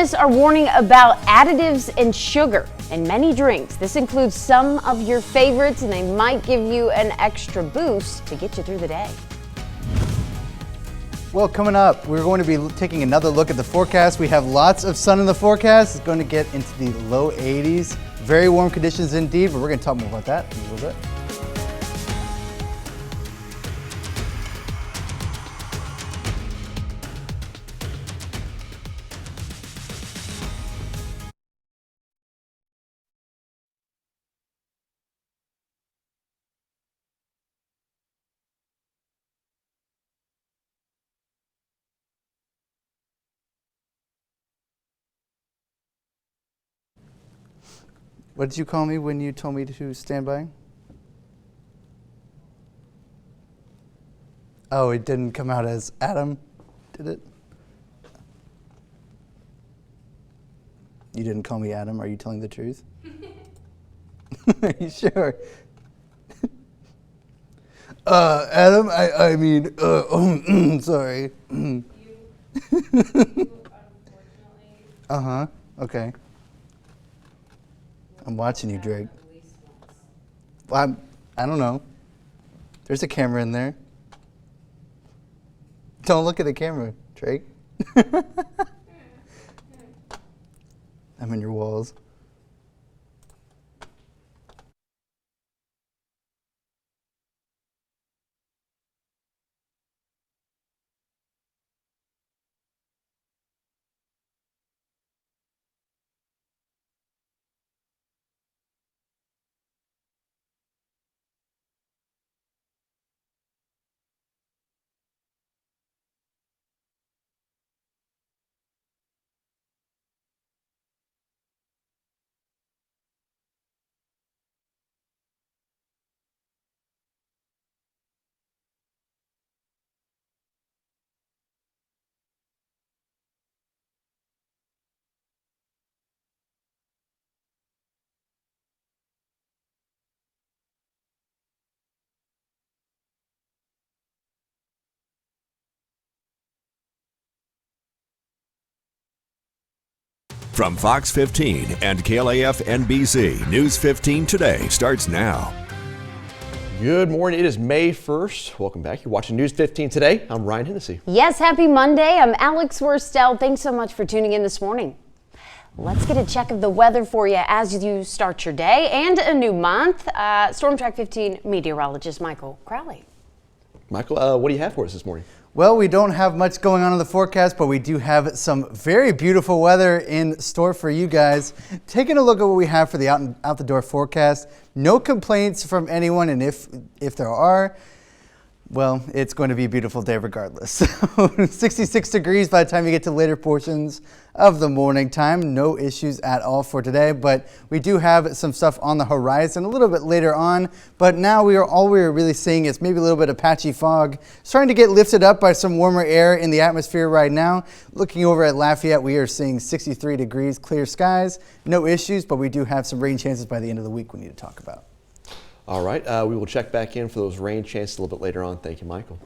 Are warning about additives and sugar in many drinks. This includes some of your favorites, and they might give you an extra boost to get you through the day. Well, coming up, we're going to be taking another look at the forecast. We have lots of sun in the forecast. It's going to get into the low 80s. Very warm conditions indeed, but we're going to talk more about that in a little bit. What did you call me when you told me to stand by? Oh, it didn't come out as Adam, did it? You didn't call me Adam. Are you telling the truth? Are you sure? Adam, I mean, sorry. You unfortunately. Uh-huh, okay. I'm watching you, Drake. Well, I don't know. There's a camera in there. Don't look at the camera, Drake. I'm in your walls. From Fox 15 and KLAF NBC, News 15 Today starts now. Good morning. It is May 1st. Welcome back. You're watching News 15 Today. I'm Ryan Hennessy. Yes, happy Monday. I'm Alex Worstel. Thanks so much for tuning in this morning. Let's get a check of the weather for you as you start your day and a new month. Storm Track 15 meteorologist Michael Crowley. Michael, what do you have for us this morning? Well, we don't have much going on in the forecast, but we do have some very beautiful weather in store for you guys. Taking a look at what we have for the out the door forecast. No complaints from anyone, and if there are, well, it's going to be a beautiful day regardless. 66 degrees by the time you get to later portions of the morning time. No issues at all for today, but we do have some stuff on the horizon a little bit later on. But now all we're really seeing is maybe a little bit of patchy fog starting to get lifted up by some warmer air in the atmosphere right now. Looking over at Lafayette, we are seeing 63 degrees, clear skies, no issues, but we do have some rain chances by the end of the week we need to talk about. All right, we will check back in for those rain chances a little bit later on. Thank you, Michael.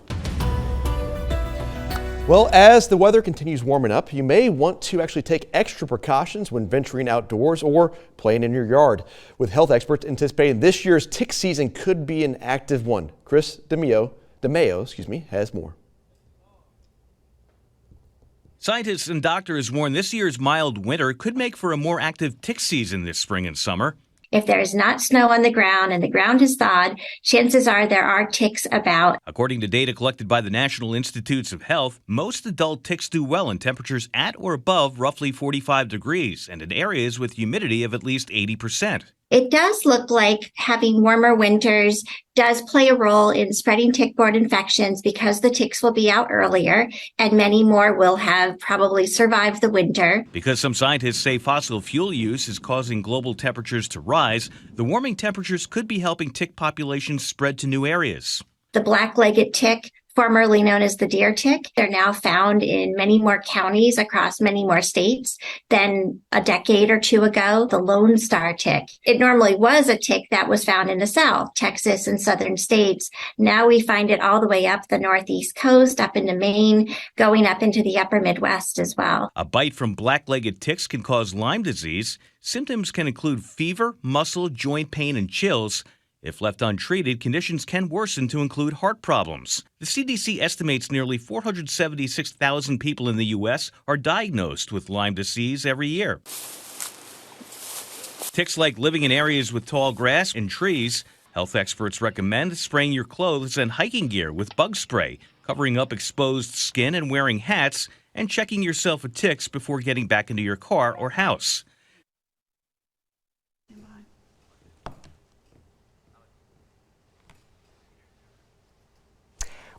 Well, as the weather continues warming up, you may want to actually take extra precautions when venturing outdoors or playing in your yard. With health experts anticipating this year's tick season could be an active one. Chris DeMayo, has more. Scientists and doctors warn this year's mild winter could make for a more active tick season this spring and summer. If there is not snow on the ground and the ground is thawed, chances are there are ticks about. According to data collected by the National Institutes of Health, most adult ticks do well in temperatures at or above roughly 45 degrees and in areas with humidity of at least 80%. It does look like having warmer winters does play a role in spreading tick-borne infections because the ticks will be out earlier and many more will have probably survived the winter. Because some scientists say fossil fuel use is causing global temperatures to rise, the warming temperatures could be helping tick populations spread to new areas. The black-legged tick formerly known as the deer tick. They're now found in many more counties across many more states than a decade or two ago. The Lone Star tick. It normally was a tick that was found in the South, Texas and southern states. Now we find it all the way up the Northeast coast, up into Maine, going up into the upper Midwest as well. A bite from black-legged ticks can cause Lyme disease. Symptoms can include fever, muscle, joint pain, and chills. If left untreated, conditions can worsen to include heart problems. The CDC estimates nearly 476,000 people in the U.S. are diagnosed with Lyme disease every year. Ticks like living in areas with tall grass and trees. Health experts recommend spraying your clothes and hiking gear with bug spray, covering up exposed skin and wearing hats, and checking yourself for ticks before getting back into your car or house.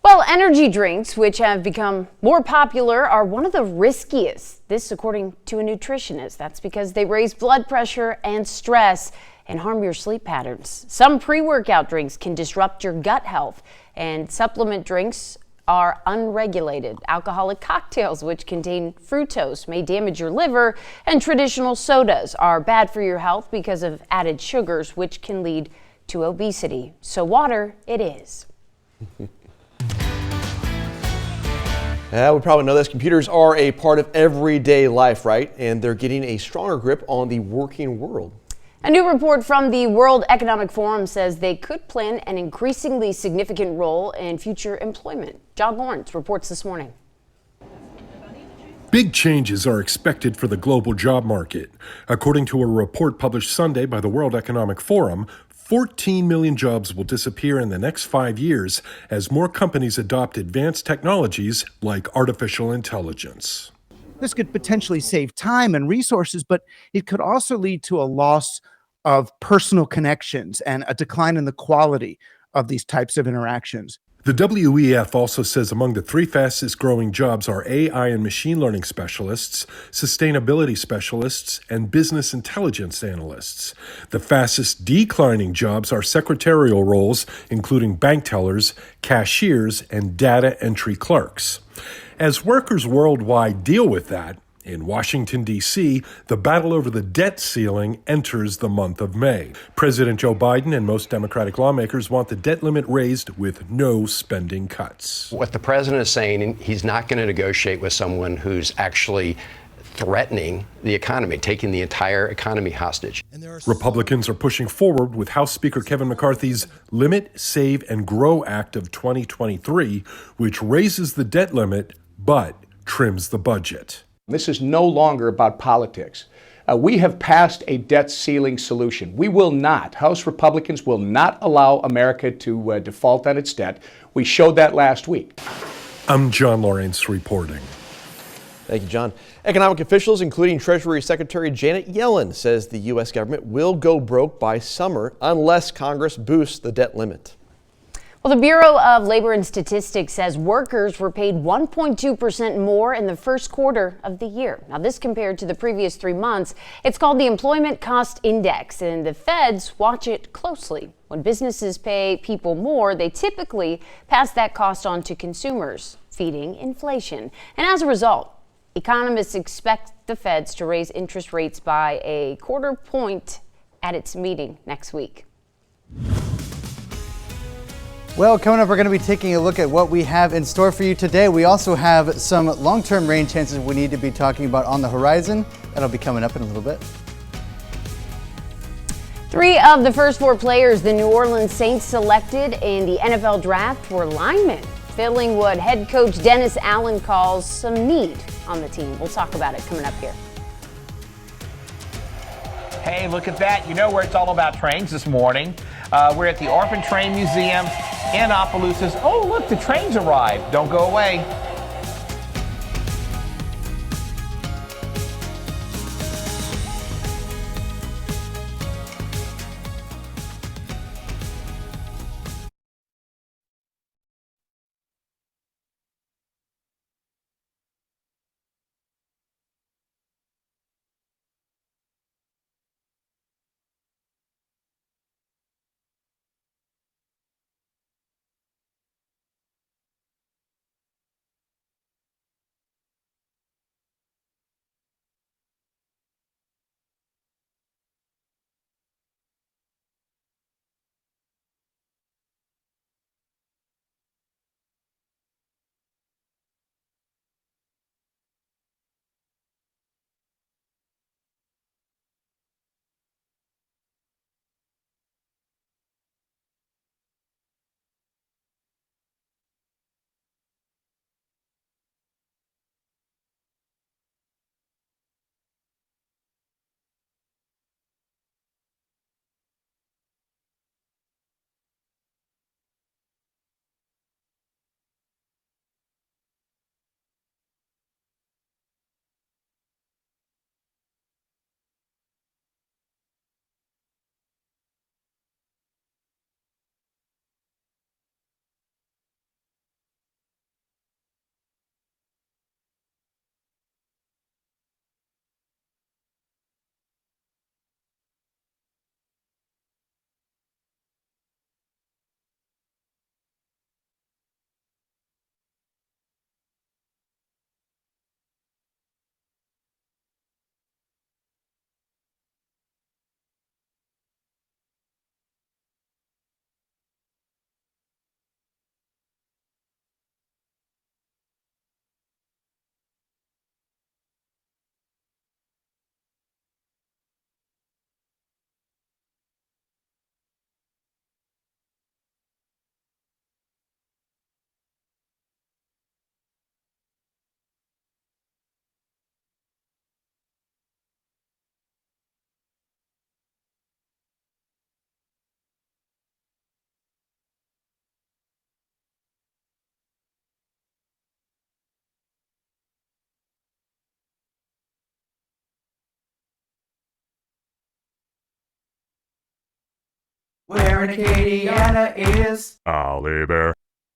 Well, energy drinks, which have become more popular, are one of the riskiest. This, according to a nutritionist. That's because they raise blood pressure and stress and harm your sleep patterns. Some pre-workout drinks can disrupt your gut health, and supplement drinks are unregulated. Alcoholic cocktails, which contain fructose, may damage your liver, and traditional sodas are bad for your health because of added sugars, which can lead to obesity. So water it is. We probably know this. Computers are a part of everyday life, right? And they're getting a stronger grip on the working world. A new report from the World Economic Forum says they could play an increasingly significant role in future employment. John Lawrence reports this morning. Big changes are expected for the global job market. According to a report published Sunday by the World Economic Forum, 14 million jobs will disappear in the next 5 years as more companies adopt advanced technologies like artificial intelligence. This could potentially save time and resources, but it could also lead to a loss of personal connections and a decline in the quality of these types of interactions. The WEF also says among the 3 fastest growing jobs are AI and machine learning specialists, sustainability specialists, and business intelligence analysts. The fastest declining jobs are secretarial roles, including bank tellers, cashiers, and data entry clerks. As workers worldwide deal with that, in Washington, D.C., the battle over the debt ceiling enters the month of May. President Joe Biden and most Democratic lawmakers want the debt limit raised with no spending cuts. What the president is saying, he's not going to negotiate with someone who's actually threatening the economy, taking the entire economy hostage. Republicans are pushing forward with House Speaker Kevin McCarthy's Limit, Save, and Grow Act of 2023, which raises the debt limit but trims the budget. This is no longer about politics. We have passed a debt ceiling solution. We will not, House Republicans will not allow America to default on its debt. We showed that last week. I'm John Lawrence reporting. Thank you, John. Economic officials, including Treasury Secretary Janet Yellen, says the U.S. government will go broke by summer unless Congress boosts the debt limit. Well, the Bureau of Labor and Statistics says workers were paid 1.2% more in the first quarter of the year. Now, this compared to the previous 3 months. It's called the Employment Cost Index, and the feds watch it closely. When businesses pay people more, they typically pass that cost on to consumers, feeding inflation. And as a result, economists expect the feds to raise interest rates by a 1/4 point at its meeting next week. Well, coming up, we're going to be taking a look at what we have in store for you today. We also have some long-term rain chances we need to be talking about on the horizon. That'll be coming up in a little bit. 3 of the first 4 players the New Orleans Saints selected in the NFL draft were linemen, filling what head coach Dennis Allen calls some need on the team. We'll talk about it coming up here. Hey, look at that. You know where it's all about trains this morning. We're at the Orphan Train Museum in Opelousas. Oh, look, the trains arrived. Don't go away. where an Acadiana is. Aubert.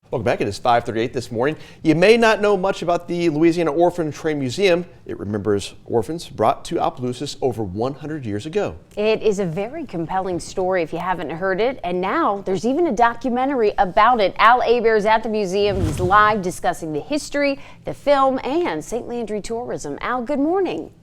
Welcome back. It is 5:38 this morning. You may not know much about the Louisiana Orphan Train Museum. It remembers orphans brought to Opelousas over 100 years ago. It is a very compelling story if you haven't heard it. And now there's even a documentary about it. Al Aubert is at the museum. He's live discussing the history, the film, and St. Landry tourism. Al, good morning.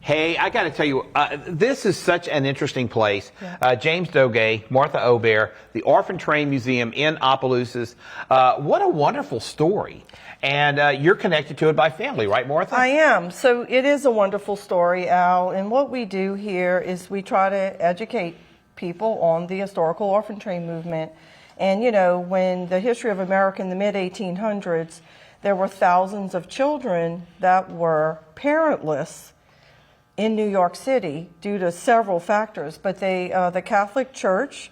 Hey, I got to tell you, this is such an interesting place. James Douget, Martha Aubert, the Orphan Train Museum in Opelousas. What a wonderful story. And you're connected to it by family, right, Martha? I am. So it is a wonderful story, Al. And what we do here is we try to educate people on the historical orphan train movement. And, you know, when the history of America in the mid-1800s, there were thousands of children that were parentless in New York City due to several factors, but the Catholic Church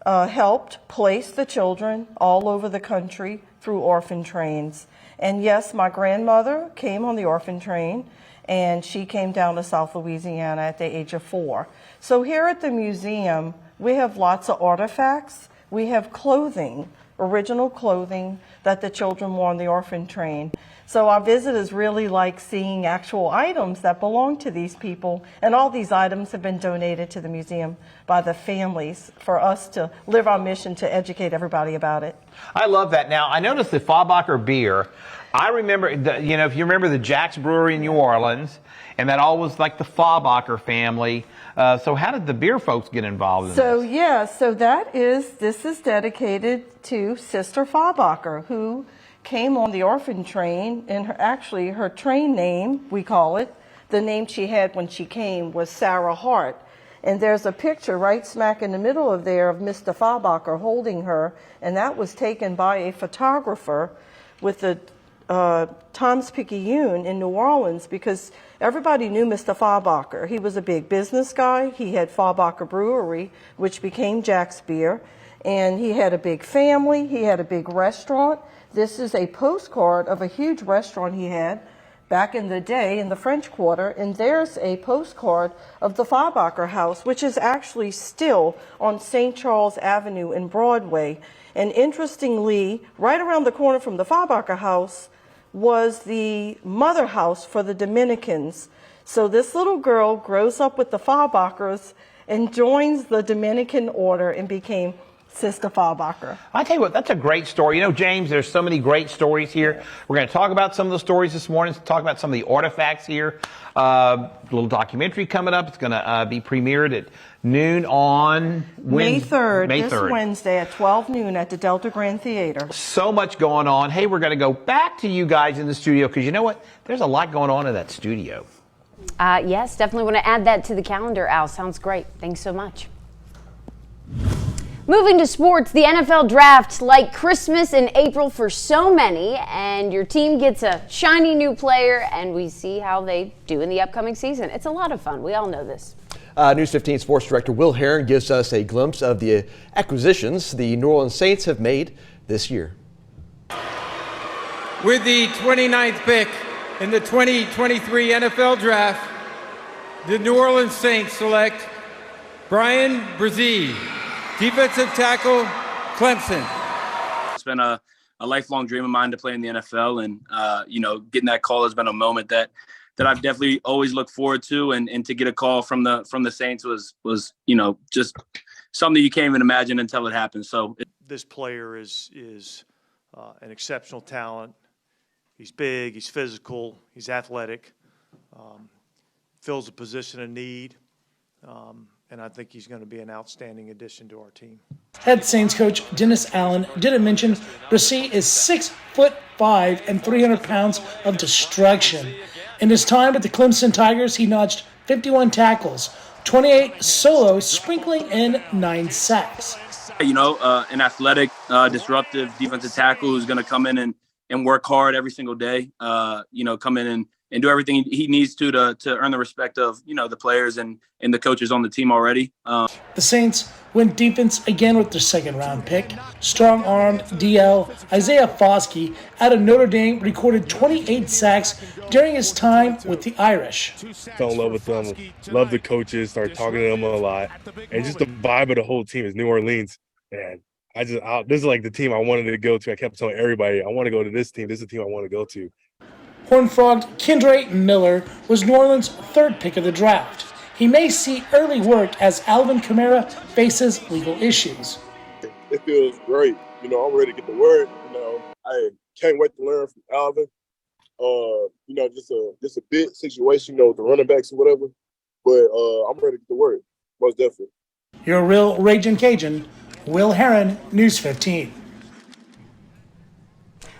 helped place the children all over the country through orphan trains. And yes, my grandmother came on the orphan train, and she came down to South Louisiana at the age of 4. So here at the museum, we have lots of artifacts. We have clothing, original clothing that the children wore on the orphan train. So our visitors really like seeing actual items that belong to these people, and all these items have been donated to the museum by the families for us to live our mission to educate everybody about it. I love that. Now, I noticed the Faubacker beer. I remember, if you remember the Jack's Brewery in New Orleans, and that all was like the Faubacker family. So how did the beer folks get involved in So, this? yeah, so this is dedicated to Sister Faubacker, who came on the orphan train, and her train name, we call it, the name she had when she came was Sarah Hart. And there's a picture right smack in the middle of there of Mr. Faubacker holding her, and that was taken by a photographer with the Times-Picayune in New Orleans, because everybody knew Mr. Faubacker. He was a big business guy. He had Faubacker Brewery, which became Jack's Beer, and he had a big family. He had a big restaurant. This is a postcard of a huge restaurant he had back in the day in the French Quarter, and there's a postcard of the Faubacker House, which is actually still on St. Charles Avenue in Broadway. And interestingly, right around the corner from the Faubacker House was the mother house for the Dominicans. So this little girl grows up with the Faubackers and joins the Dominican order and became Sister Faubacker. I tell you what, that's a great story. You know, James, there's so many great stories here. We're going to talk about some of the stories this morning, talk about some of the artifacts here. A little documentary coming up. It's going to be premiered at noon on May 3rd, May this 3rd. Wednesday at 12 noon at the Delta Grand Theater. So much going on. Hey, we're going to go back to you guys in the studio, because you know what? There's a lot going on in that studio. Yes, definitely want to add that to the calendar, Al. Sounds great. Thanks so much. Moving to sports, the NFL draft, like Christmas in April for so many, and your team gets a shiny new player, and we see how they do in the upcoming season. It's a lot of fun. We all know this. News 15 sports director Will Herron gives us a glimpse of the acquisitions the New Orleans Saints have made this year. With the 29th pick in the 2023 NFL Draft, the New Orleans Saints select Brian Brzee, defensive tackle, Clemson. It's been a lifelong dream of mine to play in the NFL, and getting that call has been a moment that I've definitely always looked forward to, and to get a call from the Saints was just something you can't even imagine until it happens. So this player is an exceptional talent. He's big, he's physical, he's athletic, fills a position of need. And I think he's going to be an outstanding addition to our team. Head Saints coach Dennis Allen didn't mention Brzee is 6'5" and 300 pounds of destruction. In his time with the Clemson Tigers, he notched 51 tackles, 28 solos, sprinkling in 9 sacks. An athletic, disruptive defensive tackle who's going to come in and work hard every single day. Come in and do everything he needs to earn the respect of the players and the coaches on the team already. The Saints went defense again with their second-round pick. Strong-armed DL Isaiah Foskey out of Notre Dame recorded 28 sacks during his time with the Irish. Fell in love with them, love the coaches, started talking to them a lot, and just the vibe of the whole team is New Orleans. And this is like the team I wanted to go to. I kept telling everybody, I want to go to this team. This is the team I want to go to. Horned-frogged Kendra Miller was New Orleans' third pick of the draft. He may see early work as Alvin Kamara faces legal issues. It feels great. I'm ready to get to work. I can't wait to learn from Alvin. Just a big situation, with the running backs or whatever. But I'm ready to get to work, most definitely. Your real Ragin' Cajun, Will Heron, News 15.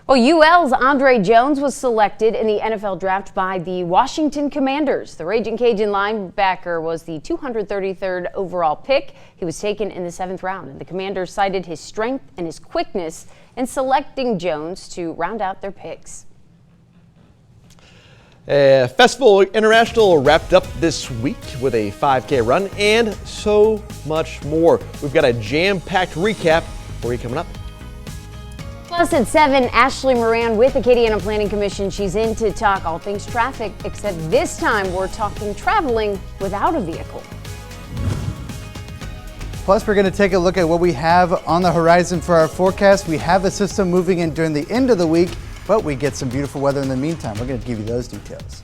Well, UL's Andre Jones was selected in the NFL draft by the Washington Commanders. The Ragin' Cajun linebacker was the 233rd overall pick. He was taken in the 7th round, and the Commanders cited his strength and his quickness in selecting Jones to round out their picks. Festival International wrapped up this week with a 5K run and so much more. We've got a jam-packed recap for you coming up. Plus at 7, Ashley Moran with the Acadiana Planning Commission. She's in to talk all things traffic, except this time we're talking traveling without a vehicle. Plus, we're going to take a look at what we have on the horizon for our forecast. We have a system moving in during the end of the week, but we get some beautiful weather in the meantime. We're going to give you those details.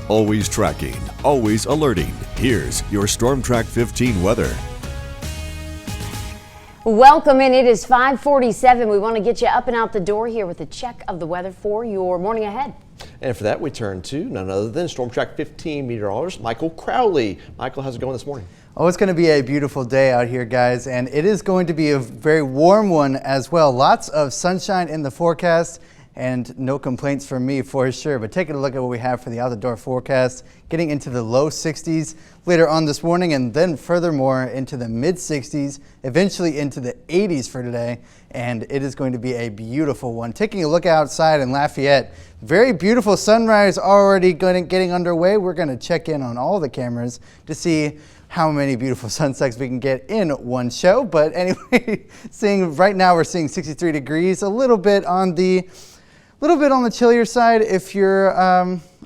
Always tracking, always alerting. Here's your Storm Track 15 weather. Welcome in. It is 5:47. We want to get you up and out the door here with a check of the weather for your morning ahead. And for that, we turn to none other than Storm Track 15 meteorologist Michael Crowley. Michael, how's it going this morning? Oh, it's going to be a beautiful day out here, guys, and it is going to be a very warm one as well. Lots of sunshine in the forecast. And no complaints from me for sure. But taking a look at what we have for the out-the-door forecast, getting into the low 60s later on this morning, and then furthermore into the mid-60s, eventually into the 80s for today. And it is going to be a beautiful one. Taking a look outside in Lafayette, very beautiful sunrise already getting underway. We're going to check in on all the cameras to see how many beautiful sunsets we can get in one show. But anyway, right now we're seeing 63 degrees, a little bit on the chillier side if you're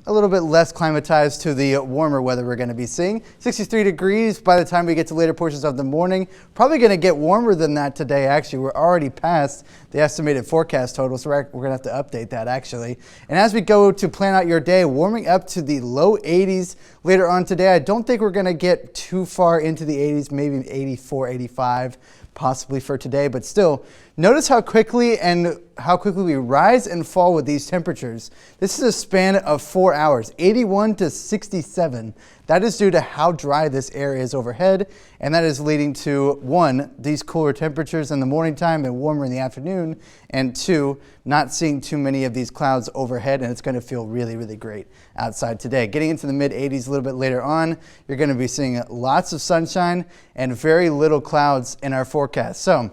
a little bit less climatized to the warmer weather we're going to be seeing. 63 degrees by the time we get to later portions of the morning. Probably going to get warmer than that today, actually. We're already past the estimated forecast total, so we're going to have to update that, actually. And as we go to plan out your day, warming up to the low 80s later on today. I don't think we're going to get too far into the 80s, maybe 84, 85. Possibly for today, but still, notice how quickly we rise and fall with these temperatures. This is a span of 4 hours, 81 to 67. That is due to how dry this area is overhead, and that is leading to, 1, these cooler temperatures in the morning time and warmer in the afternoon, and 2, not seeing too many of these clouds overhead, and it's going to feel really, really great outside today. Getting into the mid-80s a little bit later on, you're going to be seeing lots of sunshine and very little clouds in our forecast. So,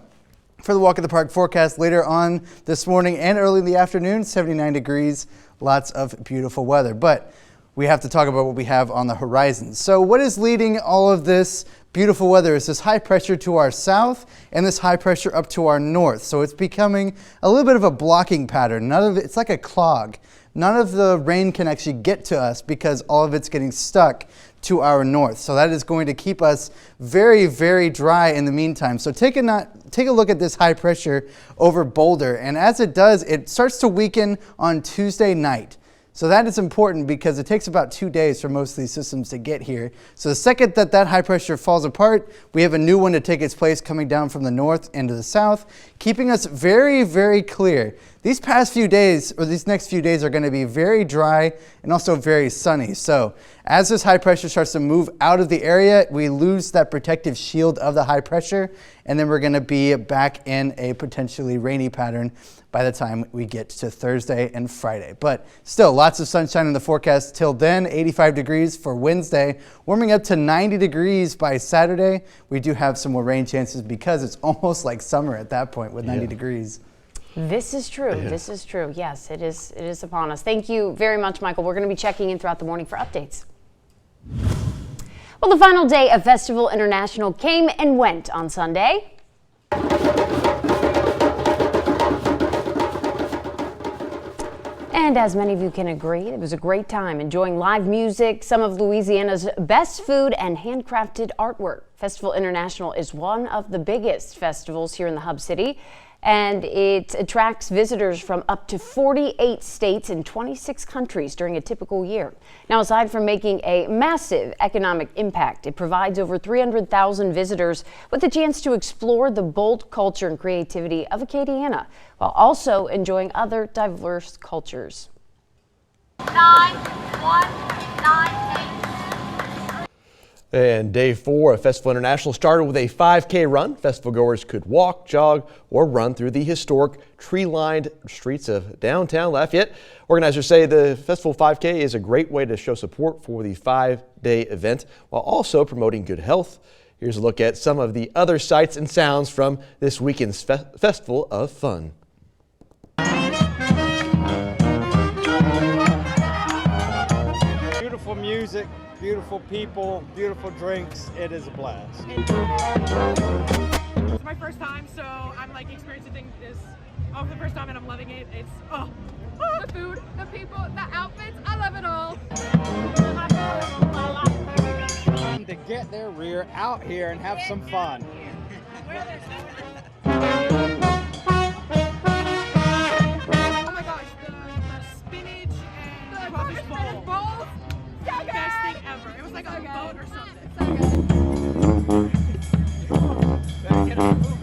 for the Walk in the Park forecast later on this morning and early in the afternoon, 79 degrees, lots of beautiful weather. But we have to talk about what we have on the horizon. So what is leading all of this beautiful weather is this high pressure to our south and this high pressure up to our north. So it's becoming a little bit of a blocking pattern. It's like a clog. None of the rain can actually get to us because all of it's getting stuck to our north. So that is going to keep us very, very dry in the meantime. So take a look at this high pressure over Boulder. And as it does, it starts to weaken on Tuesday night. So that is important because it takes about 2 days for most of these systems to get here. So the second that high pressure falls apart, we have a new one to take its place coming down from the north into the south, keeping us very, very clear. These past few days, or these next few days, are going to be very dry and also very sunny. So as this high pressure starts to move out of the area, we lose that protective shield of the high pressure, and then we're going to be back in a potentially rainy pattern by the time we get to Thursday and Friday. But still, lots of sunshine in the forecast till then. 85 degrees for Wednesday, warming up to 90 degrees by Saturday. We do have some more rain chances because it's almost like summer at that point with 90 degrees. This is true. Yeah. This is true. Yes, it is upon us. Thank you very much, Michael. We're going to be checking in throughout the morning for updates. Well, the final day of Festival International came and went on Sunday. And as many of you can agree, it was a great time enjoying live music, some of Louisiana's best food, and handcrafted artwork. Festival International is one of the biggest festivals here in the Hub City, and it attracts visitors from up to 48 states and 26 countries during a typical year. Now, aside from making a massive economic impact, it provides over 300,000 visitors with a chance to explore the bold culture and creativity of Acadiana, while also enjoying other diverse cultures. 9-1-9-8. And day 4 of Festival International started with a 5K run. Festival goers could walk, jog, or run through the historic tree-lined streets of downtown Lafayette. Organizers say the Festival 5K is a great way to show support for the 5-day event while also promoting good health. Here's a look at some of the other sights and sounds from this weekend's Festival of Fun. Beautiful music, beautiful people, beautiful drinks. It is a blast. It's my first time, so I'm like experiencing this for the first time and I'm loving it. It's the food, the people, the outfits, I love it all. To get their rear out here and have some fun. Oh my gosh, the spinach and the crawfish bowl. So good. Best thing ever. It was like a boat or something.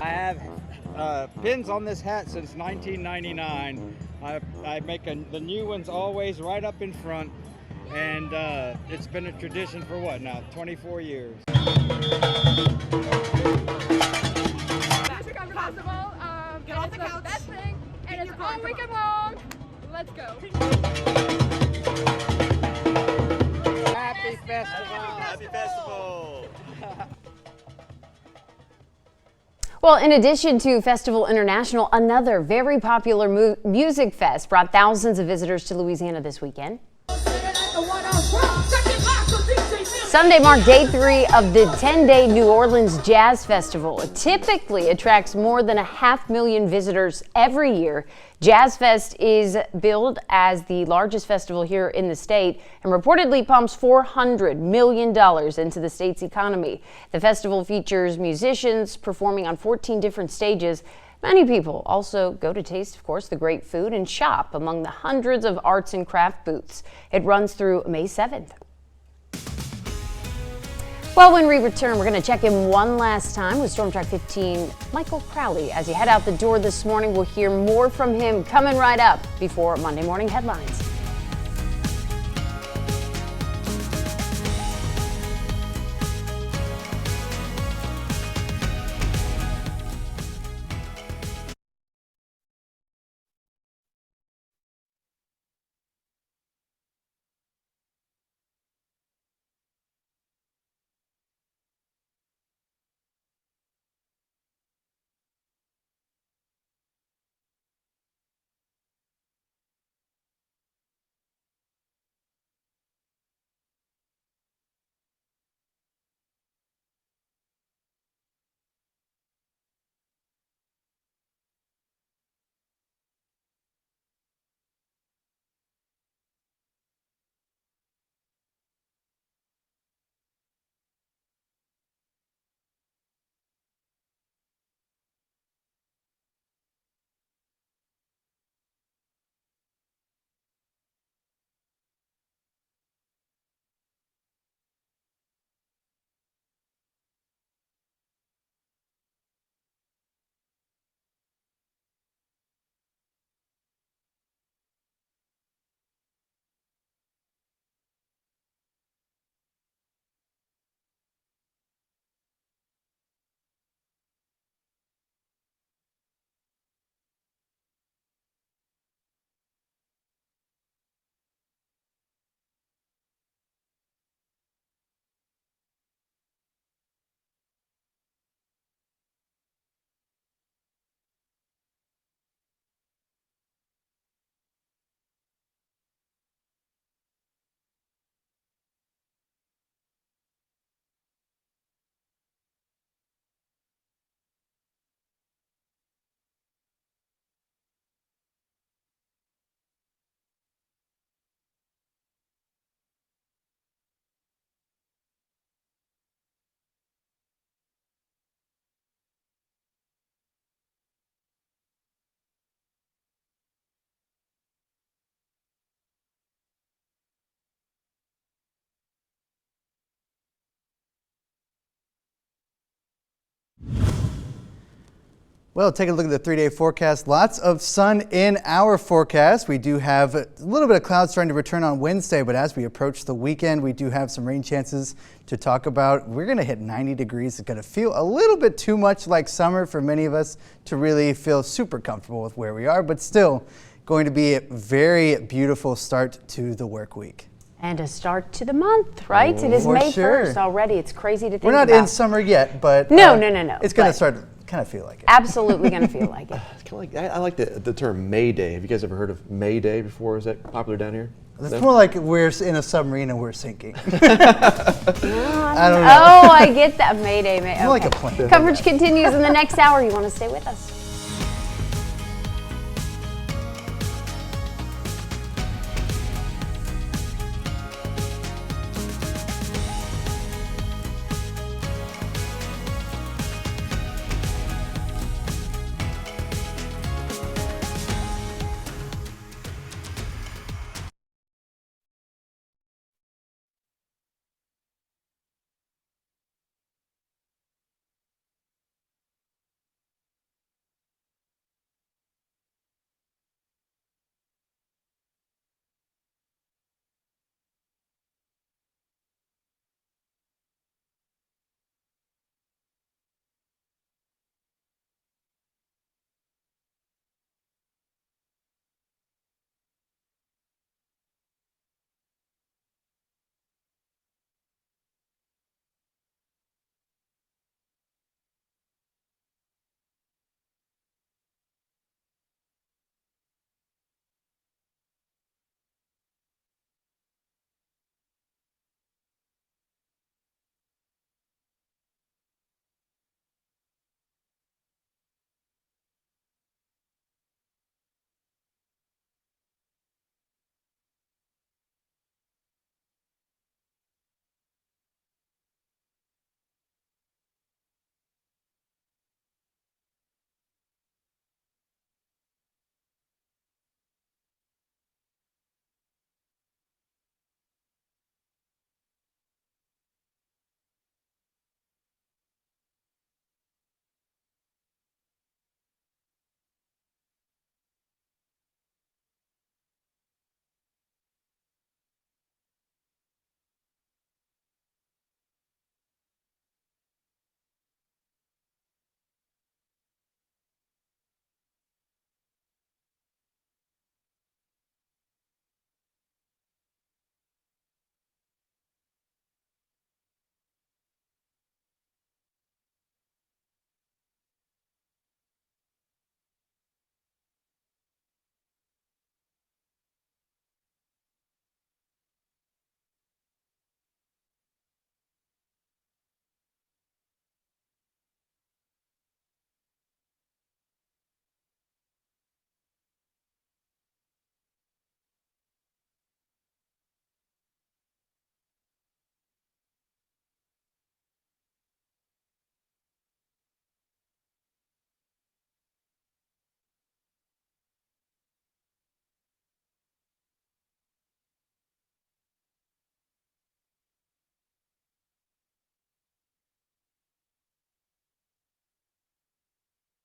I have pins on this hat since 1999. I make the new ones always right up in front, and it's been a tradition for what now, 24 years. Festival, get off the couch. Best thing, and it's all weekend long. Let's go. Happy festival! Happy festival! Well, in addition to Festival International, another very popular music fest brought thousands of visitors to Louisiana this weekend. Sunday marked day 3 of the 10-day New Orleans Jazz Festival. It typically attracts more than 500,000 visitors every year. Jazz Fest is billed as the largest festival here in the state and reportedly pumps $400 million into the state's economy. The festival features musicians performing on 14 different stages. Many people also go to taste, of course, the great food and shop among the hundreds of arts and craft booths. It runs through May 7th. Well, when we return, we're going to check in one last time with Storm Track 15 Michael Crowley. As he head out the door this morning, we'll hear more from him coming right up before Monday morning headlines. Well, take a look at the 3-day forecast. Lots of sun in our forecast. We do have a little bit of clouds starting to return on Wednesday, but as we approach the weekend, we do have some rain chances to talk about. We're going to hit 90 degrees. It's going to feel a little bit too much like summer for many of us to really feel super comfortable with where we are, but still going to be a very beautiful start to the work week. And a start to the month, right? It is May 1st already. It's crazy to think about. We're not in summer yet, but no. It's going to start to kind of feel like it. Absolutely going to feel like it. It's kind of like, I like the term May Day. Have you guys ever heard of May Day before? Is that popular down here? It's more like we're in a submarine and we're sinking. I don't know. Oh, I get that. May Day. More like a plane. Coverage continues in the next hour. You want to stay with us.